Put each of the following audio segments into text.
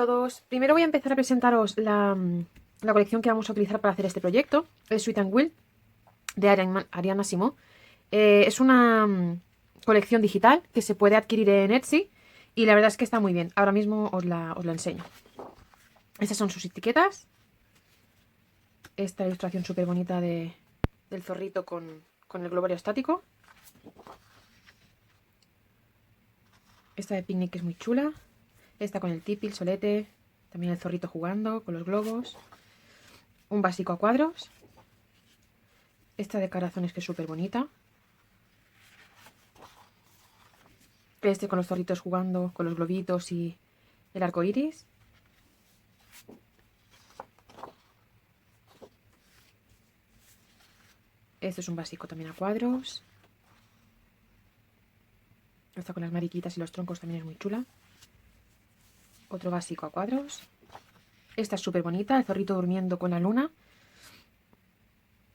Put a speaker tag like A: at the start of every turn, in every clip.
A: todos. Primero voy a empezar a presentaros la colección que vamos a utilizar para hacer este proyecto. El Sweet and Will de Ariana Simó. Es una colección digital que se puede adquirir en Etsy y la verdad es que está muy bien. Ahora mismo os la enseño. Estas son sus etiquetas. Esta ilustración súper bonita del zorrito con el globo aerostático. Esta de picnic es muy chula. Esta con el tipi, el solete. También el zorrito jugando con los globos. Un básico a cuadros. Esta de corazones que es súper bonita. Este con los zorritos jugando, con los globitos y el arco iris. Este es un básico también a cuadros. Esta con las mariquitas y los troncos también es muy chula. Otro básico a cuadros. Esta es súper bonita, el zorrito durmiendo con la luna.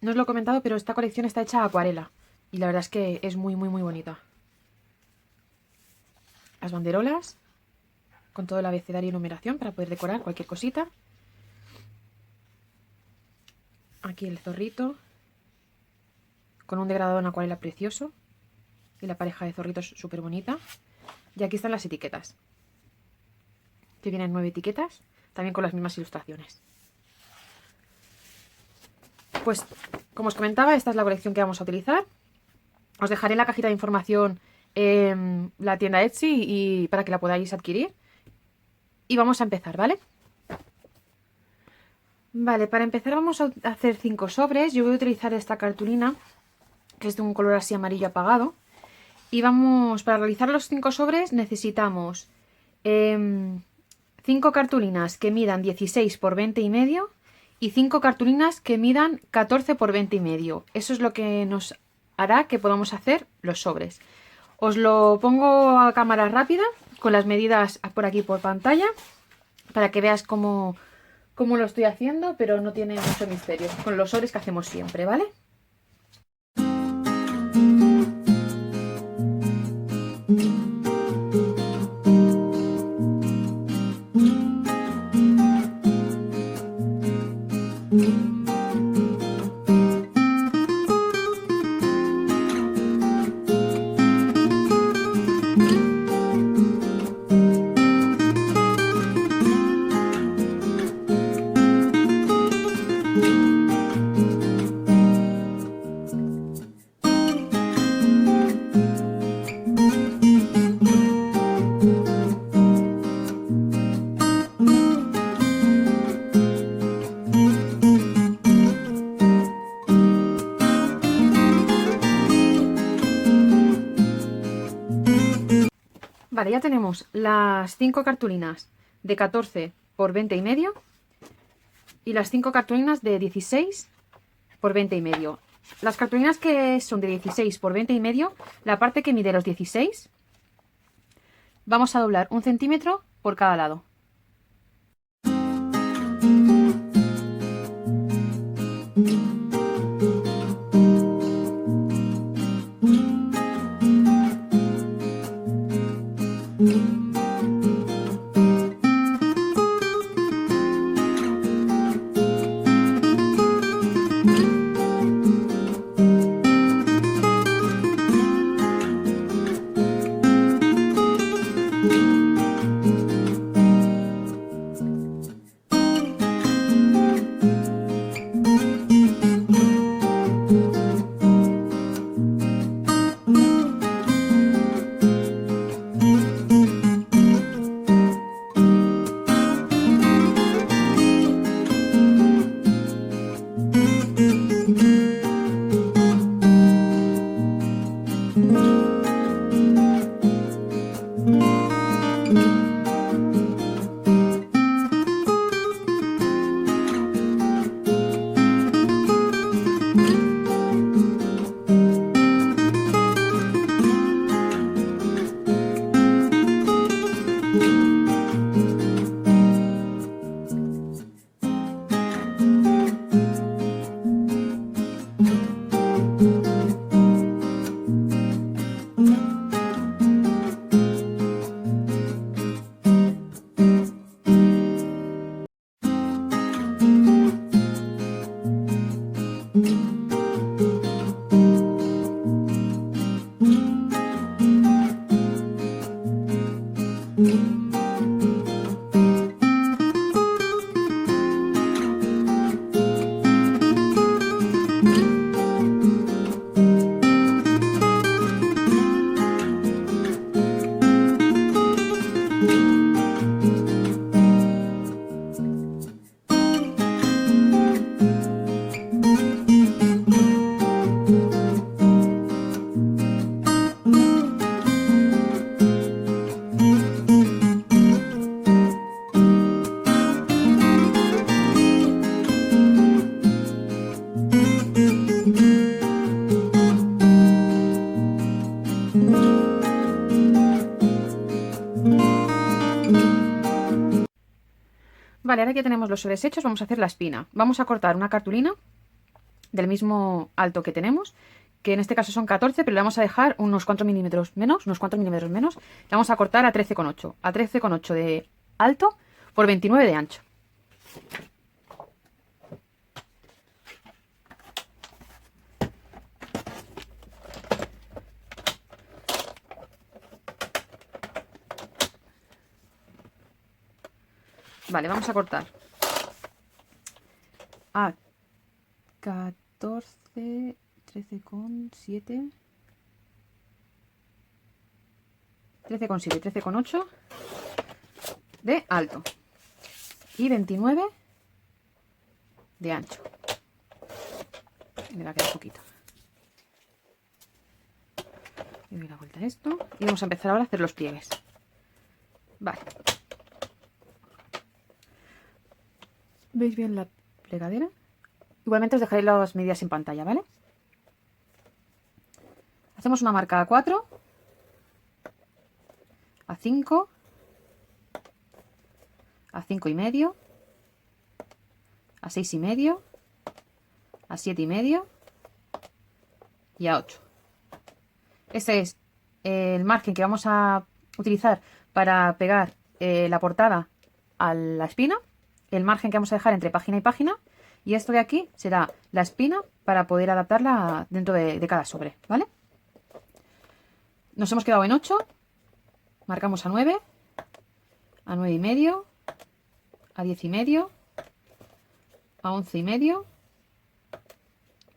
A: No os lo he comentado, pero esta colección está hecha a acuarela. Y la verdad es que es muy bonita. Las banderolas, con todo el abecedario y numeración para poder decorar cualquier cosita. Aquí el zorrito, con un degradado en acuarela precioso. Y la pareja de zorritos súper bonita. Y aquí están las etiquetas. Que vienen 9 etiquetas, también con las mismas ilustraciones. Pues, como os comentaba, esta es la colección que vamos a utilizar. Os dejaré en la cajita de información la tienda Etsy y para que la podáis adquirir. Y vamos a empezar, ¿vale? Vale, para empezar vamos a hacer 5 sobres. Yo voy a utilizar esta cartulina, que es de un color así amarillo apagado. Y vamos, para realizar los 5 sobres necesitamos 5 cartulinas que midan 16 por 20 y medio y 5 cartulinas que midan 14 por 20 y medio. Eso es lo que nos hará que podamos hacer los sobres. Os lo pongo a cámara rápida con las medidas por aquí por pantalla para que veas cómo lo estoy haciendo, pero no tiene mucho misterio con los sobres que hacemos siempre, ¿vale? Vale, ya tenemos las 5 cartulinas de 14 por 20 y medio y las 5 cartulinas de 16 por 20 y medio. Las cartulinas que son de 16 por 20 y medio, la parte que mide los 16, vamos a doblar 1 centímetro por cada lado. Vale, ahora que tenemos los sobres hechos, vamos a hacer la espina. Vamos a cortar una cartulina del mismo alto que tenemos, que en este caso son 14, pero le vamos a dejar unos cuantos milímetros menos, Le vamos a cortar a 13,8, a 13,8 de alto por 29 de ancho. Vale, vamos a cortar a 14, 13,7, 13,8 de alto y 29 de ancho. Me va a quedar poquito. Le doy la vuelta a esto y vamos a empezar ahora a hacer los pliegues. Vale. ¿Veis bien la plegadera? Igualmente os dejaré las medidas en pantalla, ¿vale? Hacemos una marca a 4, a 5, a 5,5, a 6,5, a 7,5 y a 8. Este es el margen que vamos a utilizar para pegar la portada a la espina, el margen que vamos a dejar entre página y página, y esto de aquí será la espina para poder adaptarla dentro de cada sobre, ¿vale? Nos hemos quedado en 8, marcamos a 9, a 9,5, a 10,5, a 11,5,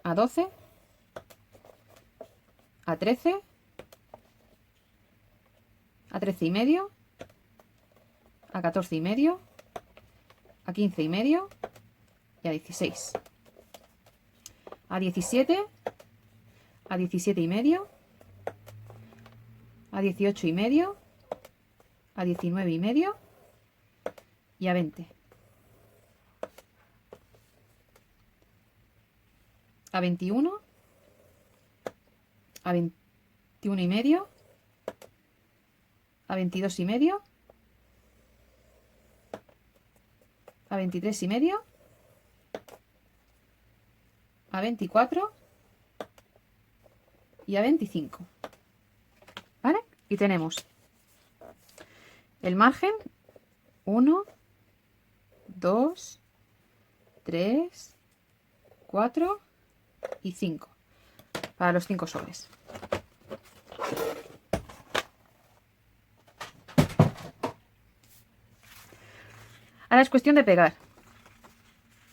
A: a 12, a 13, a 13,5, a 14,5, a 15,5 y a 16, a 17, a 17,5, a 18,5, a 19,5 y a 20, a 21, a 21,5, a 22,5, a 23,5, a 24 y a 25, ¿vale? Y tenemos el margen 1, 2, 3, 4 y 5 para los 5 sobres. Ahora es cuestión de pegar.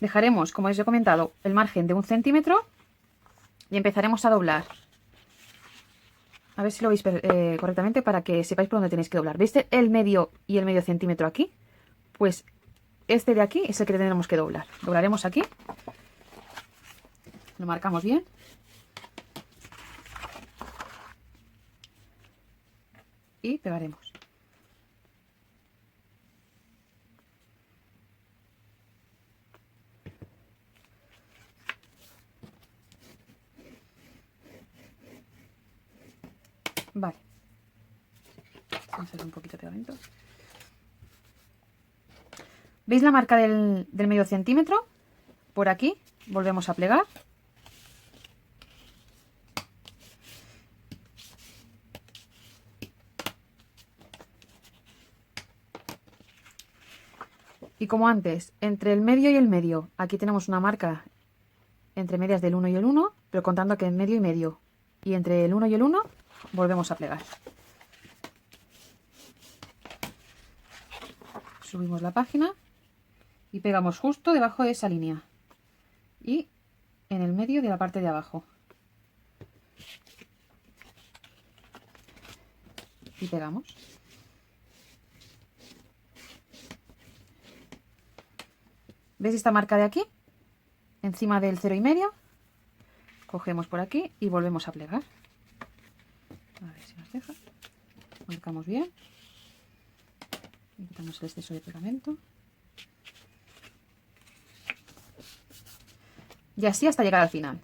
A: Dejaremos, como os he comentado, el margen de 1 centímetro y empezaremos a doblar. A ver si lo veis correctamente para que sepáis por dónde tenéis que doblar. ¿Veis el medio y el medio centímetro aquí? Pues este de aquí es el que tenemos que doblar. Doblaremos aquí. Lo marcamos bien. Y pegaremos. Vale. Vamos a hacer un poquito de pegamento. ¿Veis la marca del medio centímetro? Por aquí volvemos a plegar. Y como antes, entre el medio y el medio, aquí tenemos una marca entre medias del 1 y el 1, pero contando que en medio y medio. Y entre el 1 y el 1 volvemos a plegar. Subimos la página y pegamos justo debajo de esa línea y en el medio de la parte de abajo. Y pegamos. ¿Veis esta marca de aquí? Encima del 0,5. Cogemos por aquí y volvemos a plegar. A ver si nos deja. Marcamos bien. Y quitamos el exceso de pegamento. Y así hasta llegar al final.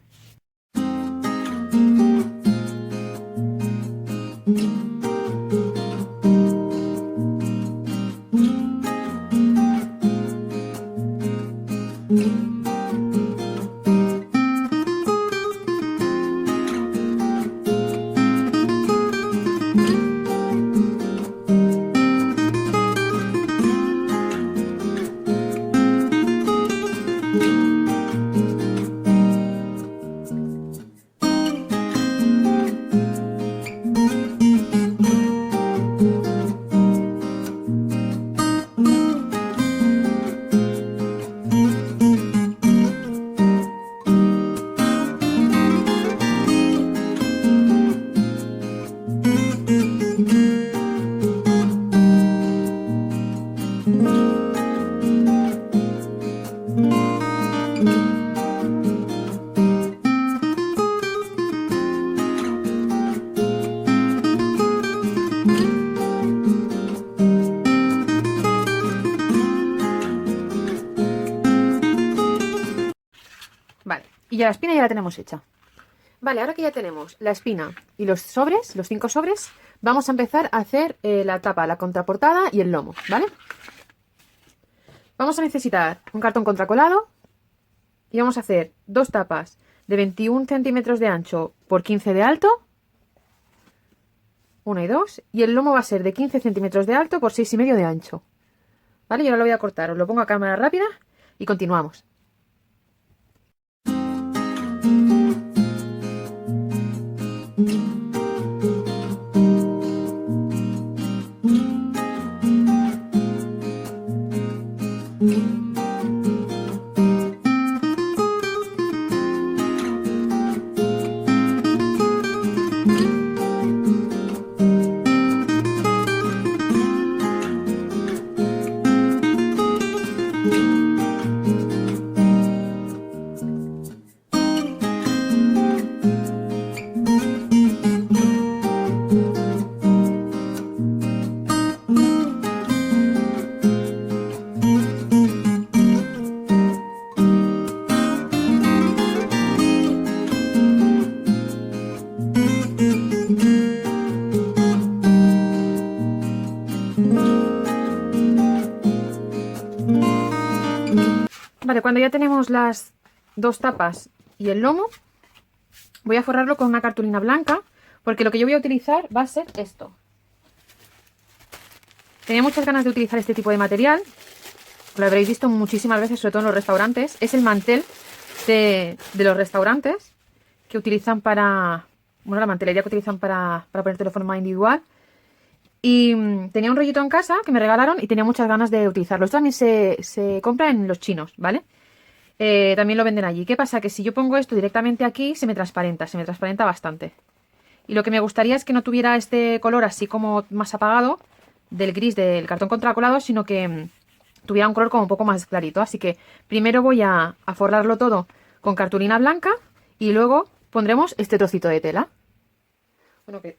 A: Y ya la espina ya la tenemos hecha. Vale, ahora que ya tenemos la espina y los sobres, los 5 sobres, vamos a empezar a hacer la tapa, la contraportada y el lomo, ¿vale? Vamos a necesitar un cartón contracolado y vamos a hacer 2 tapas de 21 centímetros de ancho por 15 de alto, 1 y 2, y el lomo va a ser de 15 centímetros de alto por 6,5 de ancho. ¿Vale? Yo ahora lo voy a cortar, os lo pongo a cámara rápida y continuamos. Vale, cuando ya tenemos las 2 tapas y el lomo, voy a forrarlo con una cartulina blanca, porque lo que yo voy a utilizar va a ser esto. Tenía muchas ganas de utilizar este tipo de material, lo habréis visto muchísimas veces, sobre todo en los restaurantes. Es el mantel de los restaurantes que utilizan para... Bueno, la mantelería que utilizan para ponértelo de forma individual. Y tenía un rollito en casa que me regalaron y tenía muchas ganas de utilizarlo. Esto también se compra en los chinos, ¿vale? También lo venden allí. ¿Qué pasa? Que si yo pongo esto directamente aquí, se me transparenta bastante. Y lo que me gustaría es que no tuviera este color así como más apagado del gris del cartón contracolado, sino que tuviera un color como un poco más clarito. Así que primero voy a forrarlo todo con cartulina blanca y luego pondremos este trocito de tela. Bueno, que...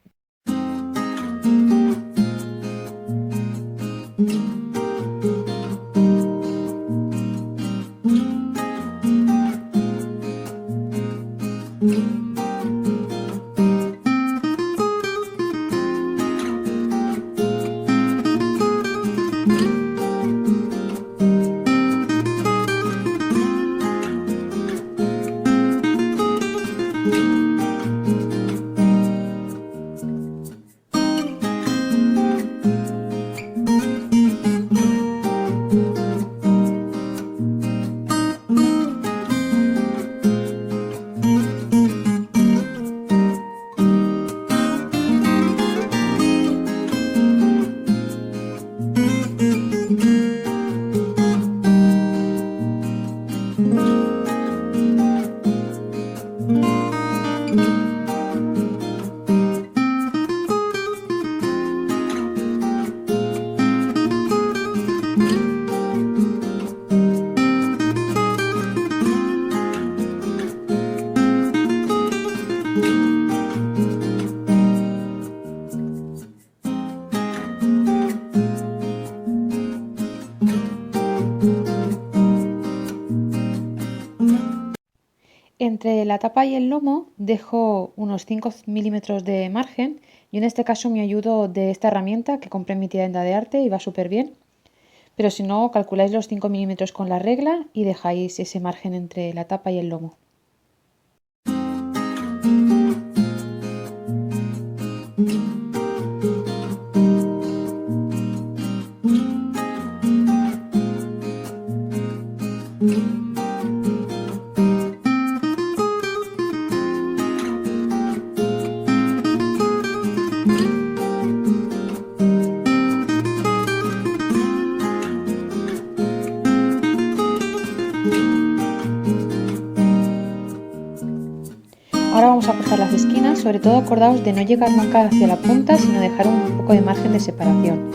A: Entre la tapa y el lomo dejo unos 5 milímetros de margen y en este caso me ayudo de esta herramienta que compré en mi tienda de arte y va súper bien. Pero si no, calculáis los 5 milímetros con la regla y dejáis ese margen entre la tapa y el lomo. Ahora vamos a cortar las esquinas, sobre todo acordaos de no llegar nunca hacia la punta, sino dejar un poco de margen de separación.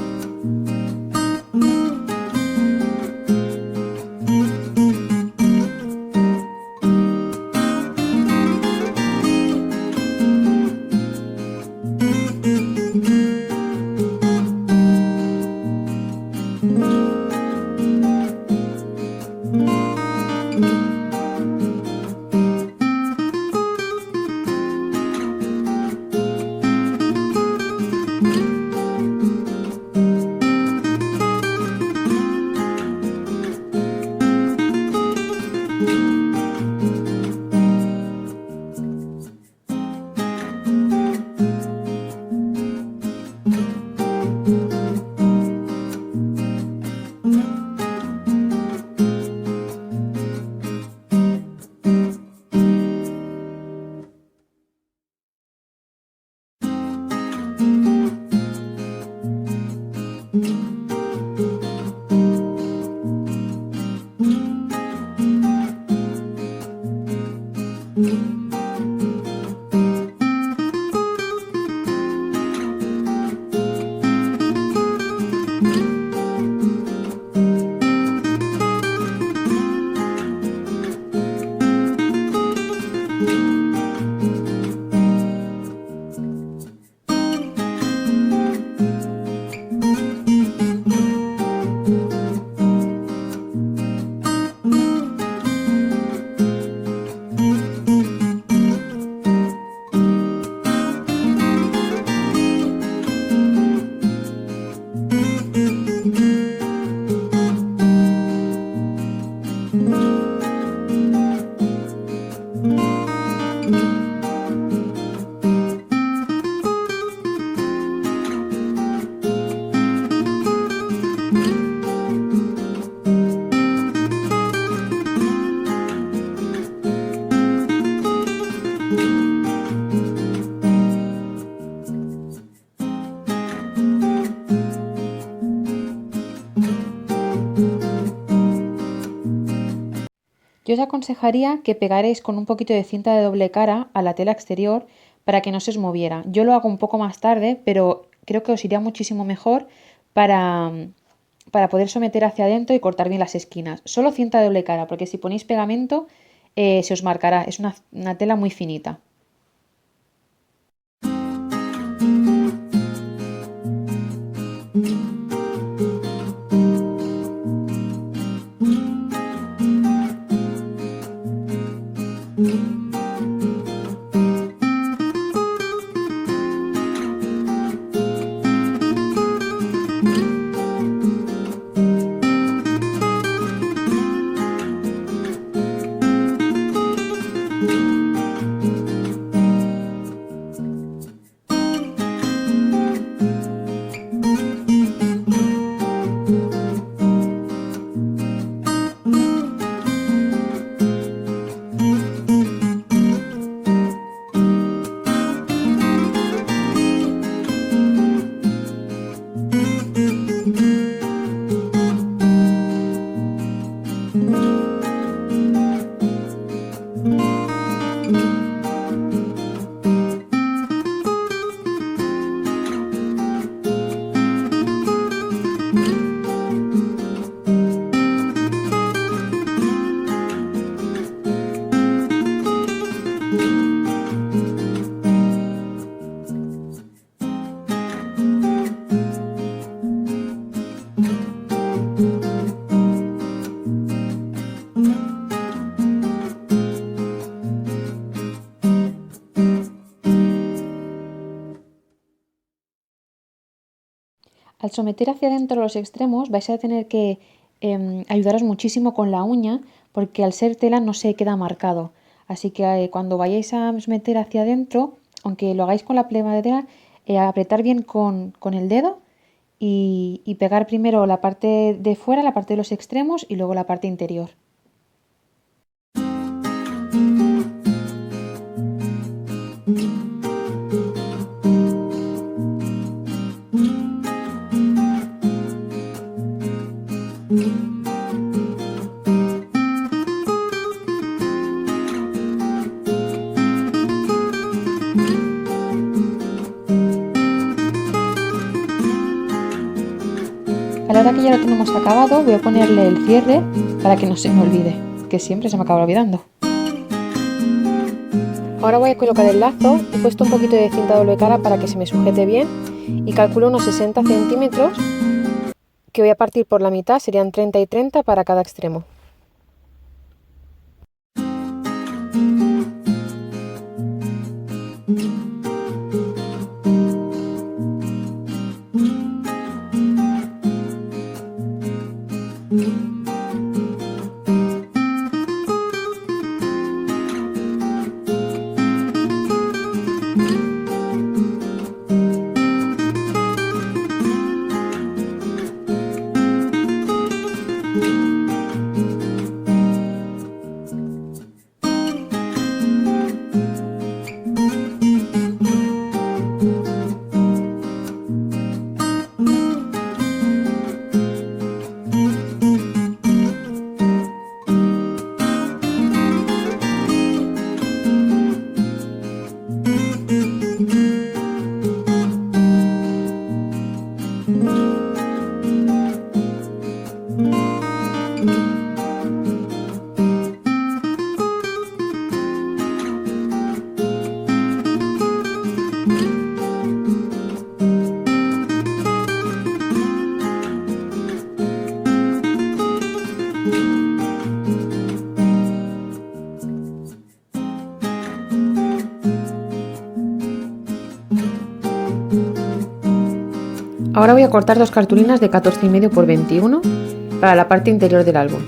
A: Yo os aconsejaría que pegaréis con un poquito de cinta de doble cara a la tela exterior para que no se os moviera. Yo lo hago un poco más tarde, pero creo que os iría muchísimo mejor para poder someter hacia adentro y cortar bien las esquinas. Solo cinta de doble cara, porque si ponéis pegamento se os marcará. Es una tela muy finita. Al someter hacia adentro los extremos vais a tener que ayudaros muchísimo con la uña porque al ser tela no se queda marcado. Así que cuando vayáis a someter hacia adentro, aunque lo hagáis con la plegadera, apretar bien con el dedo y pegar primero la parte de fuera, la parte de los extremos y luego la parte interior. A la hora que ya lo tenemos acabado, voy a ponerle el cierre para que no se me olvide, que siempre se me acaba olvidando. Ahora voy a colocar el lazo. He puesto un poquito de cinta doble cara para que se me sujete bien y calculo unos 60 centímetros que voy a partir por la mitad, serían 30 y 30 para cada extremo. Ahora voy a cortar 2 cartulinas de 14,5 por 21 para la parte interior del álbum.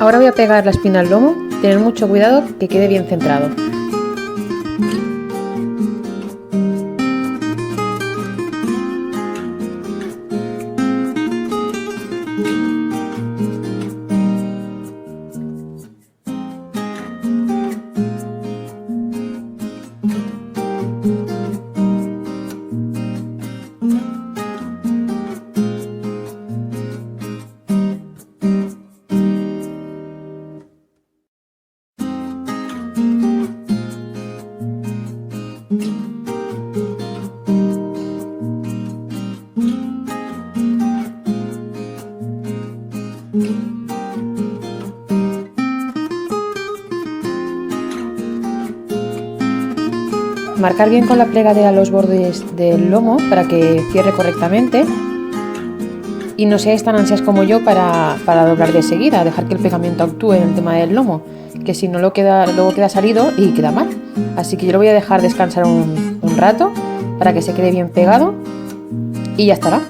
A: Ahora voy a pegar la espina al lomo, tener mucho cuidado que quede bien centrado. Marcar bien con la plegadera los bordes del lomo para que cierre correctamente y no seáis tan ansias como yo para doblar de seguida, dejar que el pegamento actúe en el tema del lomo, que si no luego queda salido y queda mal. Así que yo lo voy a dejar descansar un rato para que se quede bien pegado y ya estará.